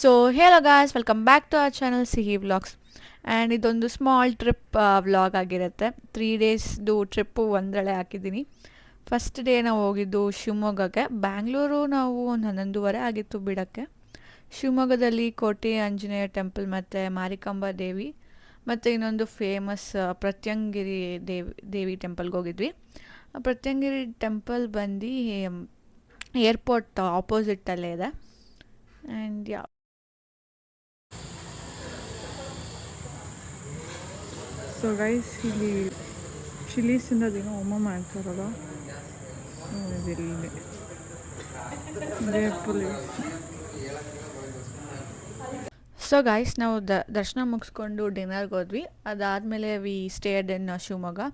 So hello guys, welcome back to our channel Sihi vlogs. And ಇದೊಂದು small trip vlog ಆಗಿರುತ್ತೆ. 3 ಡೇಸ್ದು trip ಒಂದರಳೆ ಹಾಕಿದ್ದೀನಿ. First day ನಾವು ಹೋಗಿದ್ದು ಶಿವಮೊಗ್ಗಕ್ಕೆ. ಬ್ಯಾಂಗ್ಳೂರು ನಾವು ಒಂದು 11:30 ಆಗಿತ್ತು ಬಿಡೋಕ್ಕೆ. ಶಿವಮೊಗ್ಗದಲ್ಲಿ ಕೋಟೆ ಆಂಜನೇಯ ಟೆಂಪಲ್ ಮತ್ತು ಮಾರಿಕಾಂಬಾ ದೇವಿ ಮತ್ತು ಇನ್ನೊಂದು ಫೇಮಸ್ ಪ್ರತ್ಯಂಗಿರಿ ದೇವಿ ಟೆಂಪಲ್ಗೆ ಹೋಗಿದ್ವಿ. ಪ್ರತ್ಯಂಗಿರಿ ಟೆಂಪಲ್ ಬಂದು ಏರ್ಪೋರ್ಟ್ ಆಪೋಸಿಟಲ್ಲೇ ಇದೆ. ಆ್ಯಂಡ್ ಸೊ ಗೈಸ್, ಇಲ್ಲಿ ಚಿಲ್ಲೀಸಿಂದ ಅದೇನೋ ಹೋಮ ಮಾಡ್ತಾರಲ್ಲ, ಸೊ ಇದಿಲ್ಲಿ ಪೊಲೀಸ್. ಸೊ ಗೈಸ್, ನಾವು ದರ್ಶನ ಮುಗಿಸ್ಕೊಂಡು ಡಿನ್ನರ್ಗೆ ಹೋದ್ವಿ. ಅದಾದಮೇಲೆ we stayed in Shivamogga.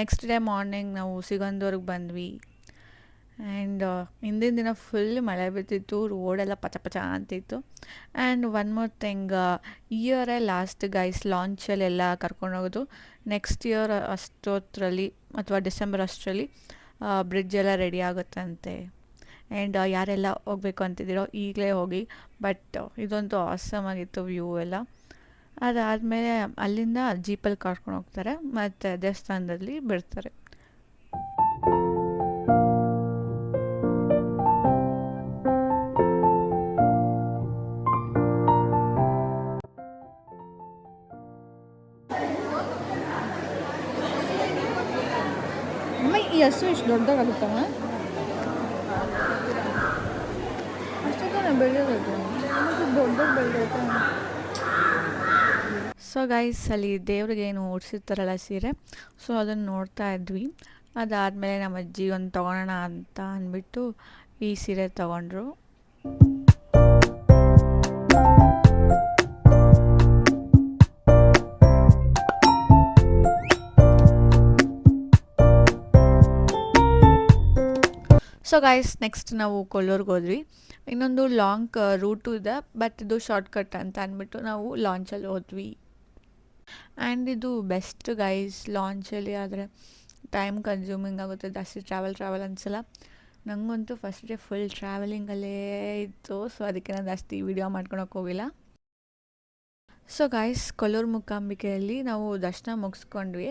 Next day morning ನಾವು ಸಿಗಂದೂರ್ಗೆ ಬಂದ್ವಿ. ಆ್ಯಂಡ್ ಹಿಂದಿನ ದಿನ ಫುಲ್ ಮಳೆ ಬಿದ್ದಿತ್ತು, ರೋಡೆಲ್ಲ ಪಚ ಪಚ ಅಂತಿತ್ತು. ಆ್ಯಂಡ್ ಒನ್ ಮೋರ್ ಥಿಂಗ್, ಇಯರೇ ಲಾಸ್ಟ್ ಗೈಸ್ ಲಾಂಚಲ್ಲೆಲ್ಲ ಕರ್ಕೊಂಡೋಗೋದು. ನೆಕ್ಸ್ಟ್ ಇಯರ್ ಅಷ್ಟೊತ್ತರಲ್ಲಿ ಅಥವಾ ಡಿಸೆಂಬರ್ ಅಷ್ಟರಲ್ಲಿ ಬ್ರಿಡ್ಜ್ ಎಲ್ಲ ರೆಡಿ ಆಗುತ್ತಂತೆ. ಆ್ಯಂಡ್ ಯಾರೆಲ್ಲ ಹೋಗ್ಬೇಕು ಅಂತಿದ್ದೀರೋ ಈಗಲೇ ಹೋಗಿ. ಬಟ್ ಇದೊಂದು ಆಸಮ್ ಆಗಿತ್ತು ವ್ಯೂ ಎಲ್ಲ. ಅದಾದಮೇಲೆ ಅಲ್ಲಿಂದ ಜೀಪಲ್ಲಿ ಕರ್ಕೊಂಡು ಹೋಗ್ತಾರೆ ಮತ್ತು ದೇವಸ್ಥಾನದಲ್ಲಿ ಬಿಡ್ತಾರೆ. ಈ ಹಸು ಇಷ್ಟು ದೊಡ್ಡದಾಗುತ್ತವ, ಅಷ್ಟೇ ಬೆಳೆಯೋದೈತೆ, ದೊಡ್ಡ ಬೆಳೆದೈತೆ. ಸೊ ಗೈಸ್, ಅಲ್ಲಿ ದೇವ್ರಿಗೆ ಏನು ಓಡಿಸಿರ್ತಾರಲ್ಲ ಸೀರೆ, ಸೊ ಅದನ್ನು ನೋಡ್ತಾ ಇದ್ವಿ. ಅದಾದಮೇಲೆ ನಮ್ಮ ಅಜ್ಜಿ ಒಂದು ತೊಗೊಳೋಣ ಅಂತ ಅಂದ್ಬಿಟ್ಟು ಈ ಸೀರೆ ತೊಗೊಂಡ್ರು. ಸೊ ಗೈಸ್, ನೆಕ್ಸ್ಟ್ ನಾವು ಕೊಲ್ಲೂರ್ಗೆ ಹೋದ್ವಿ. ಇನ್ನೊಂದು ಲಾಂಗ್ ರೂಟು ಇದೆ, ಬಟ್ ಇದು ಶಾರ್ಟ್ಕಟ್ ಅಂತ ಅಂದ್ಬಿಟ್ಟು ನಾವು ಲಾಂಚಲ್ಲಿ ಹೋದ್ವಿ. ಆ್ಯಂಡ್ ಇದು ಬೆಸ್ಟ್ ಗೈಸ್, ಲಾಂಚಲ್ಲಿ ಆದರೆ ಟೈಮ್ ಕನ್ಸ್ಯೂಮಿಂಗ್ ಆಗುತ್ತೆ, ಜಾಸ್ತಿ ಟ್ರಾವೆಲ್ ಅನಿಸಲ್ಲ. ನನಗಂತೂ ಫಸ್ಟ್ ಡೇ ಫುಲ್ ಟ್ರಾವೆಲಿಂಗಲ್ಲೇ ಇತ್ತು, ಸೊ ಅದಕ್ಕೆ ನಾನು ಜಾಸ್ತಿ ವೀಡಿಯೋ ಮಾಡ್ಕೊಳಕ್ಕೆ ಹೋಗಿಲ್ಲ. ಸೊ ಗೈಸ್, ಕೊಲ್ಲೂರು ಮೂಕಾಂಬಿಕೆಯಲ್ಲಿ ನಾವು ದರ್ಶನ ಮುಗಿಸ್ಕೊಂಡ್ವಿ.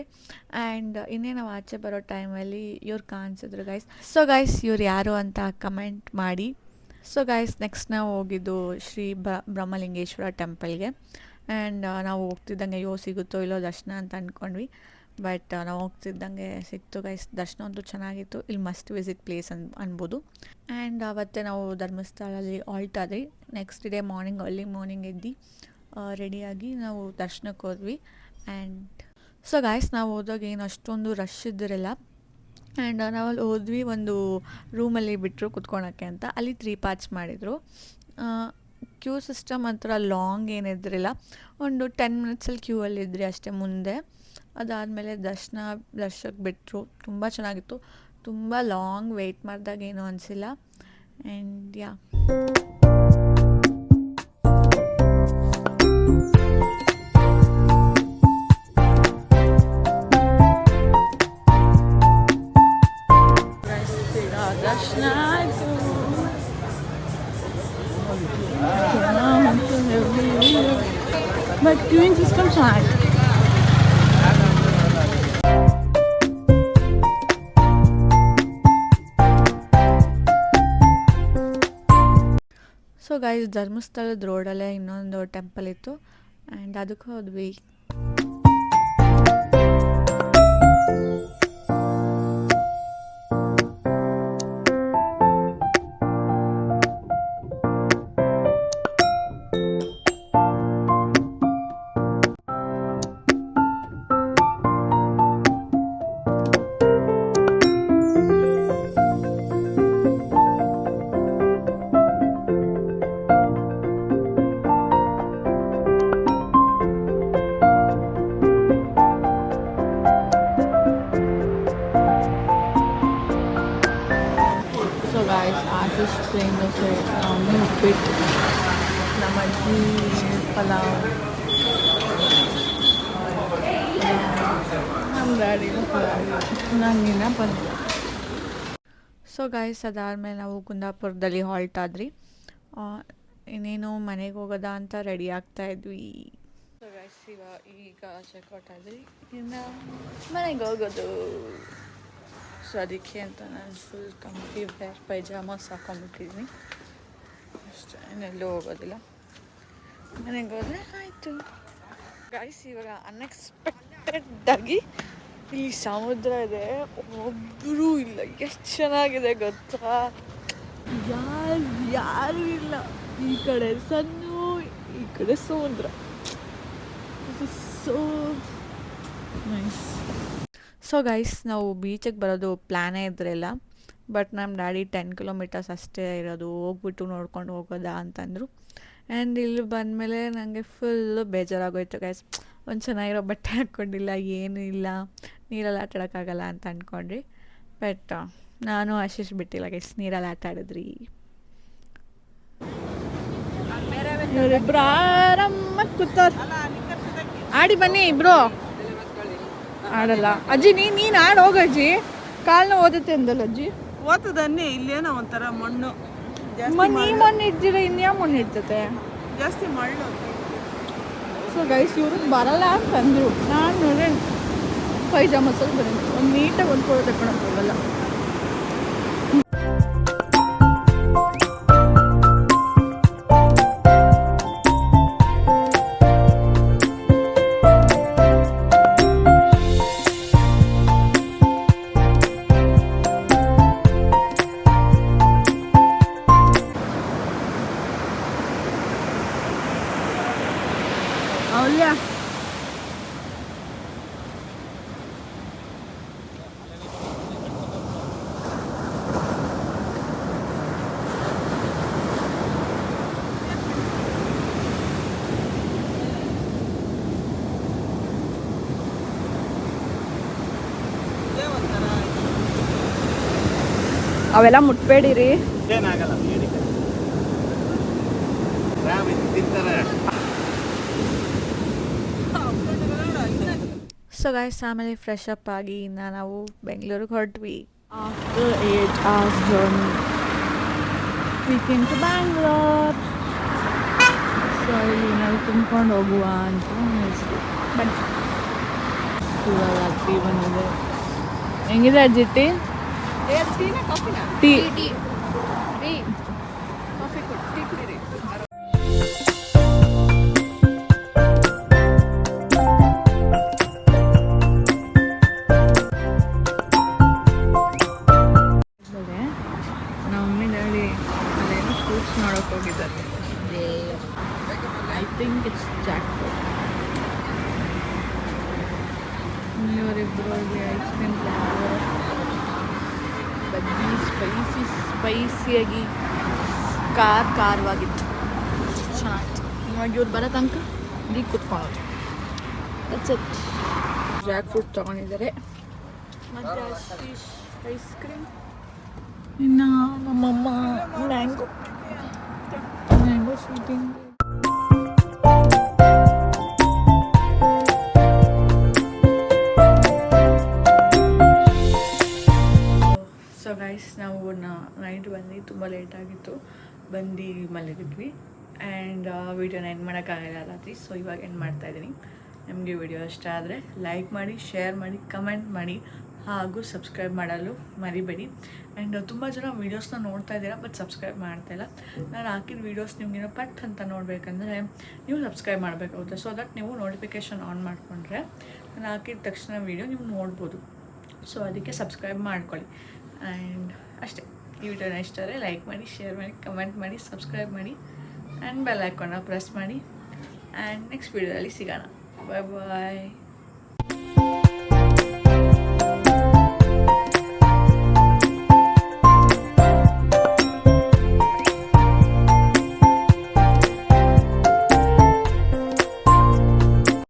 ಆ್ಯಂಡ್ ಇನ್ನೇ ನಾವು ಆಚೆ ಬರೋ ಟೈಮಲ್ಲಿ ಇವ್ರು ಕಾಣಿಸಿದ್ರು ಗೈಸ್. ಸೊ ಗೈಸ್, ಇವ್ರು ಯಾರು ಅಂತ ಕಮೆಂಟ್ ಮಾಡಿ. ಸೊ ಗೈಸ್, ನೆಕ್ಸ್ಟ್ ನಾವು ಹೋಗಿದ್ದು ಶ್ರೀ ಬ್ರಹ್ಮಲಿಂಗೇಶ್ವರ ಟೆಂಪಲ್ಗೆ. ಆ್ಯಂಡ್ ನಾವು ಹೋಗ್ತಿದ್ದಂಗೆ ಸಿಗುತ್ತೋ ಇಲ್ಲೋ ದರ್ಶನ ಅಂತ ಅಂದ್ಕೊಂಡ್ವಿ. ಬಟ್ ನಾವು ಹೋಗ್ತಿದ್ದಂಗೆ ಸಿಕ್ತು ಗೈಸ್. ದರ್ಶನ ಅಂತೂ ಚೆನ್ನಾಗಿತ್ತು. ಇಲ್ಲಿ ಮಸ್ಟ್ ವಿಸಿಟ್ ಪ್ಲೇಸ್ ಅನ್ಬೋದು. ಆ್ಯಂಡ್ ಆವತ್ತೇ ನಾವು ಧರ್ಮಸ್ಥಳದಲ್ಲಿ ಆಲ್ಟ್ ಆದ್ವಿ. Next day morning early morning ಎದ್ದು ರೆಡಿಯಾಗಿ ನಾವು ದರ್ಶನಕ್ಕೆ ಹೋದ್ವಿ. ಆ್ಯಂಡ್ ಸೊ ಗೈಸ್, ನಾವು ಹೋದಾಗ ಏನು ಅಷ್ಟೊಂದು ರಶ್ ಇದ್ದಿರಲ್ಲ. ಆ್ಯಂಡ್ ನಾವಲ್ಲಿ ಹೋದ್ವಿ, ಒಂದು ರೂಮಲ್ಲಿ ಬಿಟ್ಟರು ಕುತ್ಕೊಳಕ್ಕೆ ಅಂತ. ಅಲ್ಲಿ 3 ಪಾರ್ಟ್ಸ್ ಮಾಡಿದರು. ಕ್ಯೂ ಸಿಸ್ಟಮ್ ಹತ್ರ ಲಾಂಗ್ ಏನಿದ್ರಿಲ್ಲ, ಒಂದು 10 ಮಿನಿಟ್ಸಲ್ಲಿ ಕ್ಯೂ ಅಲ್ಲಿ ಇದ್ರಿ ಅಷ್ಟೇ ಮುಂದೆ. ಅದಾದಮೇಲೆ ದರ್ಶನಕ್ಕೆ ಬಿಟ್ಟರು. ತುಂಬ ಚೆನ್ನಾಗಿತ್ತು. ತುಂಬ ಲಾಂಗ್ ವೆಯ್ಟ್ ಮಾಡಿದಾಗ ಏನೂ ಅನಿಸಿಲ್ಲ. ಆ್ಯಂಡ್ ದರ್ಶನ ಆಯಿತು. ಬಟ್ ಕ್ಯೂಯಿಂಗ್ ಸಿಸ್ಟಮ್ ಚೆನ್ನಾಗಿತ್ತು. ಸೊ ಗೈಸ್, ಧರ್ಮಸ್ಥಳದ ರೋಡಲ್ಲೇ ಇನ್ನೊಂದು ಟೆಂಪಲ್ ಇತ್ತು. ಆ್ಯಂಡ್ ಅದಕ್ಕೆ ಹೋದ್ವಿ. ಆರ್ಟಿಸ್ಟ್ ಪ್ಲೇನ್ ದೋಸೆ, ಉಪ್ಪಿಟ್ಟು, ನಮ್ಮ ಅಜ್ಜಿ ಪಲಾವ್, ನಮ್ಮ ಡ್ಯಾಡಿಗೂ ಪಲಾವ್, ನನಗಿನ್ನ ಪಲಾವ್. ಸೊ ಗೈಸ್, ಅದಾದಮೇಲೆ ನಾವು ಕುಂದಾಪುರದಲ್ಲಿ ಹಾಲ್ಟ್ ಆದ್ರಿ. ಇನ್ನೇನು ಮನೆಗೆ ಹೋಗೋದಾ ಅಂತ ರೆಡಿ ಆಗ್ತಾ ಇದ್ವಿ. ಈಗ ಚೆಕ್ಔಟ್ ಆದ್ರಿ, ಇನ್ನು ಮನೆಗೆ ಹೋಗೋದು. ಸೊ ಅದಕ್ಕೆ ಅಂತ ನಾನು ಫುಲ್ ಕಂಫಿ ವೇರ್ ಪೈಜಾಮಾಸ್ ಹಾಕೊಂಡ್ಬಿಟ್ಟಿದ್ದೀನಿ ಅಷ್ಟೇ, ಇನ್ನೆಲ್ಲೂ ಹೋಗೋದಿಲ್ಲ. ಮನೆಗೆ ಹೋದರೆ ಆಯಿತು. ಗೈಸ್ ಇವಾಗ ಅನ್ಎಕ್ಸ್ಪೆಕ್ಟೆಡ್ಡಾಗಿ ಇಲ್ಲಿ ಸಮುದ್ರ ಇದೆ, ಒಬ್ಬರೂ ಇಲ್ಲ. ಎಷ್ಟು ಚೆನ್ನಾಗಿದೆ ಗೊತ್ತಾ, ಯಾರು ಇಲ್ಲ. ಈ ಕಡೆ ಸಣ್ಣ, ಈ ಕಡೆ ಸಮುದ್ರ. So nice. ಸೊ ಗೈಸ್ ನಾವು ಬೀಚಿಗೆ ಬರೋದು ಪ್ಲ್ಯಾನೇ ಇದ್ದಿರಲಿಲ್ಲ, ಬಟ್ ನಮ್ಮ ಡ್ಯಾಡಿ 10 ಕಿಲೋಮೀಟರ್ಸ್ ಅಷ್ಟೇ ಇರೋದು, ಹೋಗ್ಬಿಟ್ಟು ನೋಡ್ಕೊಂಡು ಹೋಗೋದಾ ಅಂತಂದರು. ಆ್ಯಂಡ್ ಇಲ್ಲಿ ಬಂದಮೇಲೆ ನನಗೆ ಫುಲ್ಲು ಬೇಜಾರಾಗೋಯ್ತು ಗೈಸ್. ಒಂದು ಚೆನ್ನಾಗಿರೋ ಬಟ್ಟೆ ಹಾಕ್ಕೊಂಡಿಲ್ಲ, ಏನೂ ಇಲ್ಲ, ನೀರಲ್ಲಿ ಆಟ ಆಡೋಕ್ಕಾಗಲ್ಲ ಅಂತ ಅಂದ್ಕೊಂಡ್ರಿ. ಬಟ್ ನಾನು ಆಶೀಶ್ ಬಿಟ್ಟಿಲ್ಲ ಗೈಸ್, ನೀರಲ್ಲಿ ಆಟ ಆಡಿದ್ರಿ. ಇವರಿಬ್ರು ಆರಾಮಾಗಿ ಕೂತಾರ. ಆಡಿ ಬನ್ನಿ ಇಬ್ರು. ಆಡಲ್ಲ ಅಜ್ಜಿ, ನೀನು ಆಡಿ ಹೋಗಜ್ಜಿ, ಕಾಲ್ನ ಓದುತ್ತೆ ಅಂದಲ್ಲ ಅಜ್ಜಿ. ಓದ್ತದನ್ನೇ, ಇಲ್ಲೇನೋ ಒಂಥರ ಮಣ್ಣು ಮಣ್ಣು ಇಡ್ದಿರ ಇನ್ಯಾವ ಮಣ್ಣು ಇರ್ತತೆ, ಜಾಸ್ತಿ ಮಣ್ಣು. ಸೊ ಗೈಸ್ ಇವ್ರಿಗೆ ಬರಲ್ಲ ಅಂತಂದರು. ನಾನು ನೋಡ್ರಿ ಪೈಜಾಮಸಲ್ಲಿ ಬಂದಿದ್ದೆ, ಒಂದು ನೀಟಾಗಿ ಒಂದು ಫೋಟೋ ತಗೊಳಕ್ಕೆ ಹೋಗಲ್ಲ. ಅವೆಲ್ಲ ಮುಟ್ಬೇಡಿರಿ. ಸೊ ಗೈಸ್ ಆಮೇಲೆ ಫ್ರೆಶ್ ಅಪ್ ಆಗಿ ಇನ್ನು ನಾವು ಬೆಂಗಳೂರಿಗೆ ಹೊರಟ್ವಿ. After 8 hours journey we came to Bangalore. So ಇಲ್ಲಿ ನಾವು ತುಂಬ್ಕೊಂಡು ಹೋಗುವ ಅಂತ ಅನಿಸ್ತು. ಬನ್ನಿ, ಇವಾಗ ರಾತ್ರಿ ಬಂದಿದೆ. ಹೆಂಗಿದೆ ಅಜ್ಜಿ ಟೀ? ಟೀ ಕಾಫಿ ಟೀ ಕುಡೀರಿ. ನಮ್ಮ ಡ್ಯಾಡಿ ಅಲ್ಲೇನೋ ಫ್ರೂಟ್ಸ್ ನೋಡೋಕೆ ಹೋಗಿದ್ದಾರೆ. I think it's Jack fruit. ಇವರಿಬ್ಬರು ಅಲ್ಲಿ ಐಸ್ ಕ್ರೀಮ್ ಬಜ್ಜಿ ಸ್ಪೈಸಿಯಾಗಿ ಖಾರವಾಗಿತ್ತು, ಚೆನ್ನಾಗಿತ್ತು. ಇವಾಗ ಇವ್ರು ಬರೋ ತನಕ ಈಗ ಕುತ್ಕೊಳ್ಳೋದು. That's it. ಜಾಕ್ ಫ್ರೂಟ್ ತೊಗೊಂಡಿದ್ದಾರೆ, ಮತ್ತು ಐಸ್ ಕ್ರೀಮ್. ಇನ್ನು ನಮ್ಮಮ್ಮ ಮ್ಯಾಂಗೋ ಶೂಟಿಂಗ್. ಸೊ ಗೈಸ್ ನಾವು ನೈಟ್ ಬಂದು ತುಂಬ ಲೇಟಾಗಿತ್ತು, ಬಂದು ಮಲಗಿದ್ವಿ. ಆ್ಯಂಡ್ ವೀಡಿಯೋನ ಎಂಡ್ ಮಾಡೋಕ್ಕಾಗಲ್ಲ ರಾತ್ರಿ. ಸೊ ಇವಾಗ ಎಂಡ್ ಮಾಡ್ತಾಯಿದ್ದೀನಿ. ನಿಮಗೆ ವಿಡಿಯೋ ಇಷ್ಟ ಆದರೆ ಲೈಕ್ ಮಾಡಿ, ಶೇರ್ ಮಾಡಿ, ಕಮೆಂಟ್ ಮಾಡಿ, ಹಾಗೂ ಸಬ್ಸ್ಕ್ರೈಬ್ ಮಾಡಲು ಮರಿಬೇಡಿ. ಆ್ಯಂಡ್ ತುಂಬ ಜನ ವೀಡಿಯೋಸ್ನ ನೋಡ್ತಾ ಇದ್ದೀರಾ, ಬಟ್ ಸಬ್ಸ್ಕ್ರೈಬ್ ಮಾಡ್ತಾಯಿಲ್ಲ. ನಾನು ಹಾಕಿದ ವೀಡಿಯೋಸ್ ನಿಮಗೇನೋ ಪಟ್ ಅಂತ ನೋಡಬೇಕಂದ್ರೆ ನೀವು ಸಬ್ಸ್ಕ್ರೈಬ್ ಮಾಡಬೇಕಾಗುತ್ತೆ. ಸೊ ದಟ್ ನೀವು ನೋಟಿಫಿಕೇಷನ್ ಆನ್ ಮಾಡಿಕೊಂಡ್ರೆ ನಾನು ಹಾಕಿದ ತಕ್ಷಣ ವೀಡಿಯೋ ನೀವು ನೋಡ್ಬೋದು. ಸೊ ಅದಕ್ಕೆ ಸಬ್ಸ್ಕ್ರೈಬ್ ಮಾಡ್ಕೊಳ್ಳಿ. ಆ್ಯಂಡ್ ಅಷ್ಟೇ. ಈ ವಿಡಿಯೋನ ಇಷ್ಟ ಆದರೆ ಲೈಕ್ ಮಾಡಿ, ಶೇರ್ ಮಾಡಿ, ಕಮೆಂಟ್ ಮಾಡಿ, ಸಬ್ಸ್ಕ್ರೈಬ್ ಮಾಡಿ, ಆ್ಯಂಡ್ ಬೆಲ್ ಐಕಾನ್ನ ಪ್ರೆಸ್ ಮಾಡಿ. ಆ್ಯಂಡ್ ನೆಕ್ಸ್ಟ್ ವೀಡಿಯೋದಲ್ಲಿ ಸಿಗೋಣ. ಬಾಯ್ ಬಾಯ್.